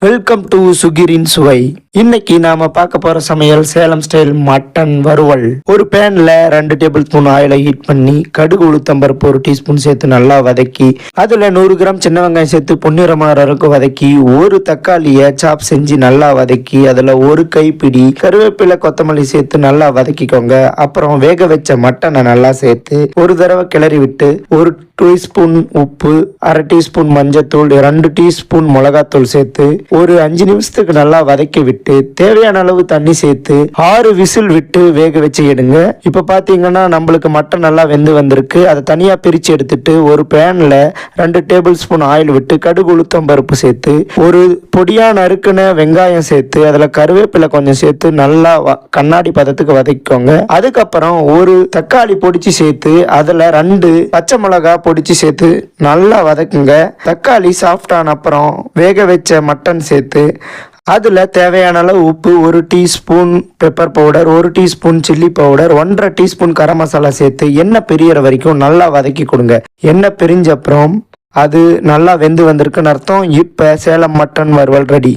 Welcome to சுகிரின் சுவை. இன்னைக்கு நாம பார்க்க போற சமையல் சேலம் ஸ்டைல் மட்டன் வறுவல். ஒரு பேன்ல 2 டேபிள் ஸ்பூன் ஆயிலை ஹீட் பண்ணி கடுகு உளுத்தம்பருப்பு 1 டீஸ்பூன் சேர்த்து நல்லா வதக்கி அதுல 100 கிராம் சின்ன வெங்காயம் சேர்த்து பொன்னிறமாற வரைக்கும் வதக்கி ஒரு தக்காளியை சாப் செஞ்சு நல்லா வதக்கி அதுல ஒரு கைப்பிடி கருவேப்பிலை கொத்தமல்லி சேர்த்து நல்லா வதக்கிக்கோங்க. அப்புறம் வேக வச்ச மட்டனை நல்லா சேர்த்து ஒரு தடவை கிளறி விட்டு 1 டீஸ்பூன் உப்பு, 1/2 டீஸ்பூன் மஞ்சத்தூள், 2 டீஸ்பூன் மிளகாத்தூள் சேர்த்து ஒரு 5 நிமிஷத்துக்கு நல்லா வதக்கி விட்டு தேவையான அளவு தண்ணி சேர்த்து 6 விசில் விட்டு வேக வச்சு எடுங்க. இப்ப பாத்தீங்கன்னா நம்மளுக்கு மட்டன் நல்லா வெந்து வந்திருக்கு. அதை தனியா பிரிச்சு எடுத்துட்டு ஒரு பேன்ல 2 டேபிள் ஸ்பூன் ஆயில் விட்டு கடுகு உளுத்தம் பருப்பு சேர்த்து ஒரு பொடியா நறுக்குன வெங்காயம் சேர்த்து அதுல கருவேப்பிலை கொஞ்சம் சேர்த்து நல்லா கண்ணாடி பதத்துக்கு வதக்கிக்கோங்க. அதுக்கப்புறம் ஒரு தக்காளி பொடிச்சு சேர்த்து அதுல 2 பச்சை மிளகா பொடிச்சு சேர்த்து நல்லா வதக்குங்க. தக்காளி சாஃப்ட் ஆன அப்புறம் வேக வச்ச மட்டன் சேர்த்து அதில் தேவையான அளவு உப்பு, 1 teaspoon pepper powder, 1 teaspoon chilli powder, 1/2 teaspoon garam masala சேர்த்து எண்ணெய் பிரியற வரைக்கும் நல்லா வதக்கி கொடுங்க. எண்ணெய் பிரிஞ்ச அப்புறம் அது நல்லா வெந்து வந்திருக்குன்னு அர்த்தம். இப்போ சேலம் மட்டன் வறுவல் ரெடி.